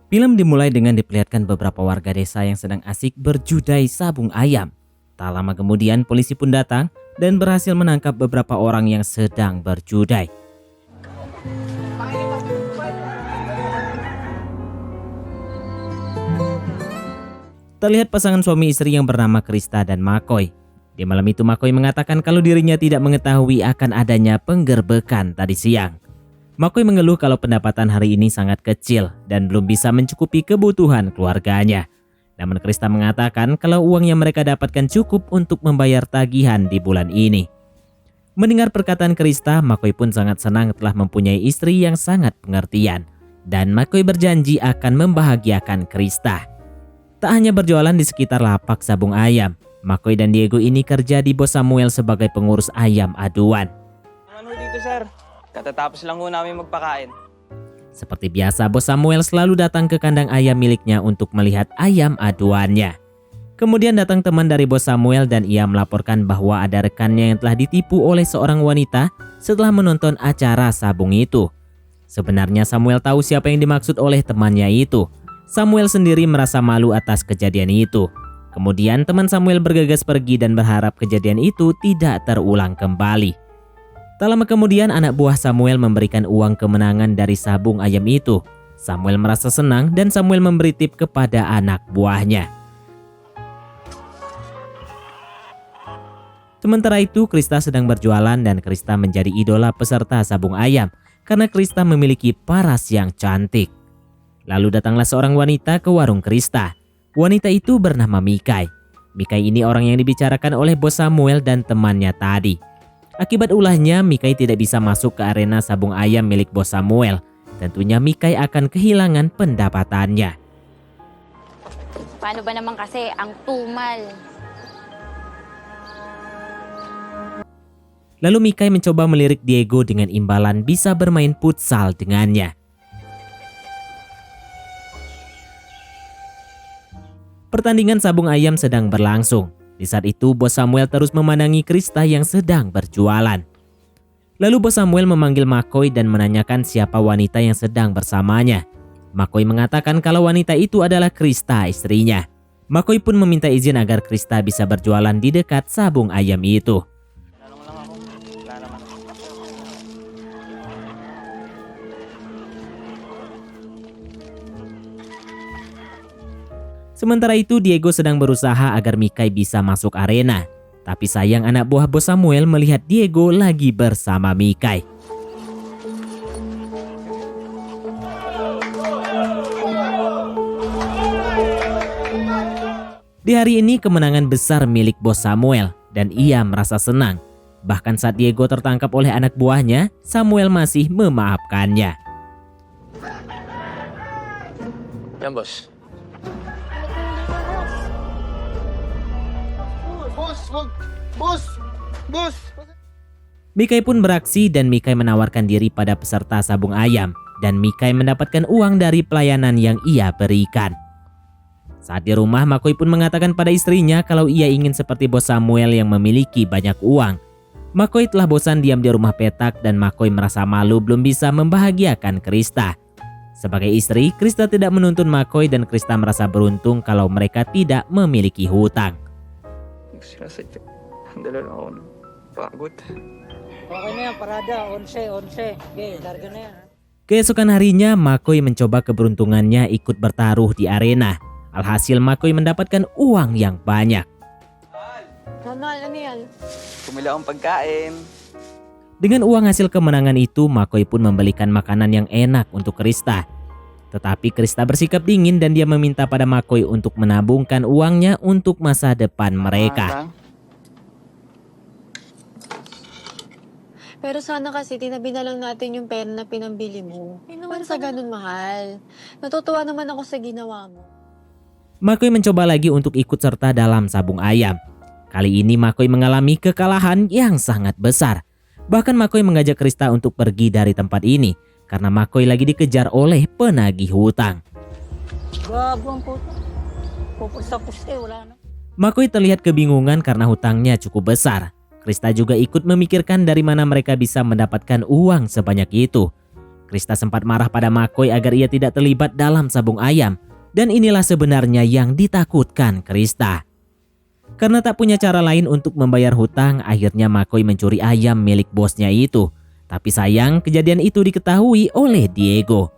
Film dimulai dengan diperlihatkan beberapa warga desa yang sedang asik berjudai sabung ayam. Tak lama kemudian polisi pun datang dan berhasil menangkap beberapa orang yang sedang berjudai. Terlihat pasangan suami istri yang bernama Krista dan Makoy. Di malam itu Makoy mengatakan kalau dirinya tidak mengetahui akan adanya penggerbekan tadi siang. Makoy mengeluh kalau pendapatan hari ini sangat kecil dan belum bisa mencukupi kebutuhan keluarganya. Namun Krista mengatakan kalau uang yang mereka dapatkan cukup untuk membayar tagihan di bulan ini. Mendengar perkataan Krista, Makoy pun sangat senang telah mempunyai istri yang sangat pengertian. Dan Makoy berjanji akan membahagiakan Krista. Tak hanya berjualan di sekitar lapak sabung ayam, Makoy dan Diego ini kerja di Bos Samuel sebagai pengurus ayam aduan. Ano dito, sir? Katatapos lang ho namin magpakain. Seperti biasa, Bos Samuel selalu datang ke kandang ayam miliknya untuk melihat ayam aduannya. Kemudian datang teman dari Bos Samuel dan ia melaporkan bahwa ada rekannya yang telah ditipu oleh seorang wanita setelah menonton acara sabung itu. Sebenarnya Samuel tahu siapa yang dimaksud oleh temannya itu. Samuel sendiri merasa malu atas kejadian itu. Kemudian teman Samuel bergegas pergi dan berharap kejadian itu tidak terulang kembali. Tak lama kemudian anak buah Samuel memberikan uang kemenangan dari sabung ayam itu. Samuel merasa senang dan Samuel memberi tip kepada anak buahnya. Sementara itu Krista sedang berjualan dan Krista menjadi idola peserta sabung ayam karena Krista memiliki paras yang cantik. Lalu datanglah seorang wanita ke warung Krista. Wanita itu bernama Mikai. Mikai ini orang yang dibicarakan oleh Bos Samuel dan temannya tadi. Akibat ulahnya, Mikai tidak bisa masuk ke arena sabung ayam milik Bos Samuel. Tentunya Mikai akan kehilangan pendapatannya. Paano ba naman kasi ang tumal? Lalu Mikai mencoba melirik Diego dengan imbalan bisa bermain futsal dengannya. Pertandingan sabung ayam sedang berlangsung. Di saat itu Bos Samuel terus memandangi Krista yang sedang berjualan. Lalu Bos Samuel memanggil Makoy dan menanyakan siapa wanita yang sedang bersamanya. Makoy mengatakan kalau wanita itu adalah Krista, istrinya. Makoy pun meminta izin agar Krista bisa berjualan di dekat sabung ayam itu. Sementara itu Diego sedang berusaha agar Mikai bisa masuk arena. Tapi sayang anak buah Bos Samuel melihat Diego lagi bersama Mikai. Di hari ini kemenangan besar milik Bos Samuel dan ia merasa senang. Bahkan saat Diego tertangkap oleh anak buahnya, Samuel masih memaafkannya. Yan, boss. Bos. Mikai pun beraksi dan Mikai menawarkan diri pada peserta sabung ayam. Dan Mikai mendapatkan uang dari pelayanan yang ia berikan. Saat di rumah, Makoy pun mengatakan pada istrinya kalau ia ingin seperti Bos Samuel yang memiliki banyak uang. Makoy telah bosan diam di rumah petak dan Makoy merasa malu belum bisa membahagiakan Krista. Sebagai istri, Krista tidak menuntun Makoy dan Krista merasa beruntung kalau mereka tidak memiliki hutang. Sinasadya. Dala lang ako ng pagod. Okay na yan, parada, 11. Okay, larga na yan. Keesokan harinya, Makoy mencoba keberuntungannya ikut bertaruh di arena. Alhasil Makoy mendapatkan uang yang banyak. Ronald, ano yan? Pumila akong pagkain. Dengan uang hasil kemenangan itu, Makoy pun membelikan makanan yang enak untuk Krista. Tetapi Krista bersikap dingin dan dia meminta pada Makoy untuk menabungkan uangnya untuk masa depan mereka. Pero sana kasi tinabi na lang natin yung pera na pinambili mo. Para sa ganun mahal. Natutuwa naman ako sa ginawa mo. Makoy mencoba lagi untuk ikut serta dalam sabung ayam. Kali ini Makoy mengalami kekalahan yang sangat besar. Bahkan Makoy mengajak Krista untuk pergi dari tempat ini karena Makoy lagi dikejar oleh penagih hutang. Gabang po ito. Pupusta-pusta, wala na. Makoy terlihat kebingungan karena hutangnya cukup besar. Krista juga ikut memikirkan dari mana mereka bisa mendapatkan uang sebanyak itu. Krista sempat marah pada McCoy agar ia tidak terlibat dalam sabung ayam. Dan inilah sebenarnya yang ditakutkan Krista. Karena tak punya cara lain untuk membayar hutang, akhirnya McCoy mencuri ayam milik bosnya itu. Tapi sayang, kejadian itu diketahui oleh Diego.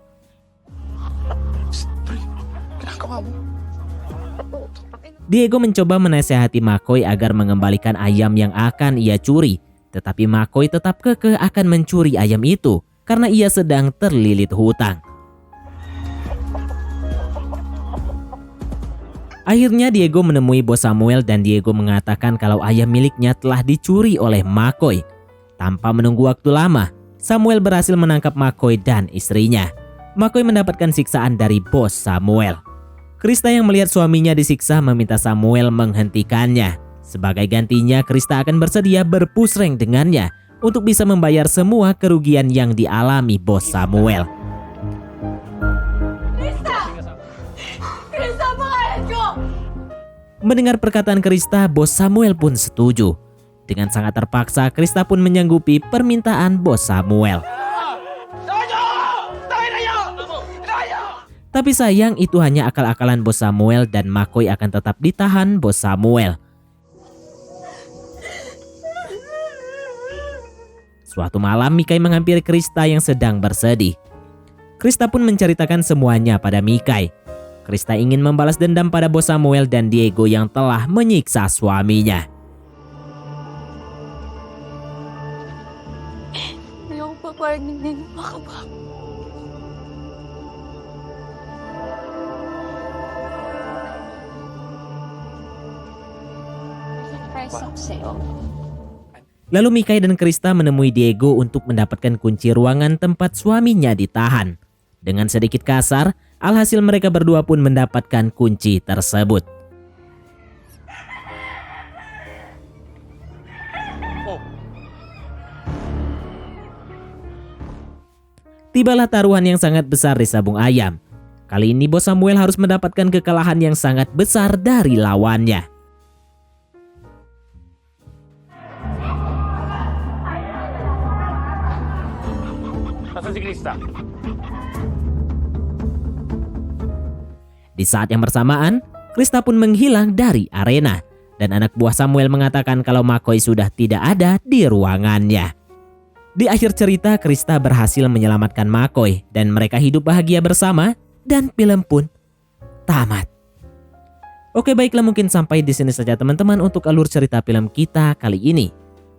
Diego mencoba menasehati McCoy agar mengembalikan ayam yang akan ia curi. Tetapi McCoy tetap kekeh akan mencuri ayam itu karena ia sedang terlilit hutang. Akhirnya Diego menemui bos Samuel dan Diego mengatakan kalau ayam miliknya telah dicuri oleh McCoy. Tanpa menunggu waktu lama, Samuel berhasil menangkap McCoy dan istrinya. McCoy mendapatkan siksaan dari bos Samuel. Krista yang melihat suaminya disiksa meminta Samuel menghentikannya. Sebagai gantinya, Krista akan bersedia berpusreng dengannya untuk bisa membayar semua kerugian yang dialami bos Samuel. Krista, pangalan ko! Mendengar perkataan Krista, bos Samuel pun setuju. Dengan sangat terpaksa, Krista pun menyanggupi permintaan bos Samuel. Tapi sayang, itu hanya akal-akalan bos Samuel dan McCoy akan tetap ditahan bos Samuel. Suatu malam, Mikai menghampiri Krista yang sedang bersedih. Krista pun menceritakan semuanya pada Mikai. Krista ingin membalas dendam pada bos Samuel dan Diego yang telah menyiksa suaminya. Ayoko pa parang hindi makabak. Lalu Mikai dan Krista menemui Diego untuk mendapatkan kunci ruangan tempat suaminya ditahan. Dengan sedikit kasar, alhasil mereka berdua pun mendapatkan kunci tersebut. Tibalah taruhan yang sangat besar di sabung ayam. Kali ini bos Samuel harus mendapatkan kekalahan yang sangat besar dari lawannya. Di saat yang bersamaan, Krista pun menghilang dari arena dan anak buah Samuel mengatakan kalau McCoy sudah tidak ada di ruangannya. Di akhir cerita, Krista berhasil menyelamatkan McCoy dan mereka hidup bahagia bersama dan film pun tamat. Oke, baiklah, mungkin sampai di sini saja teman-teman untuk alur cerita film kita kali ini.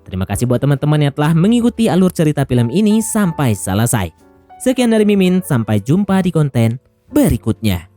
Terima kasih buat teman-teman yang telah mengikuti alur cerita film ini sampai selesai. Sekian dari Mimin, sampai jumpa di konten berikutnya.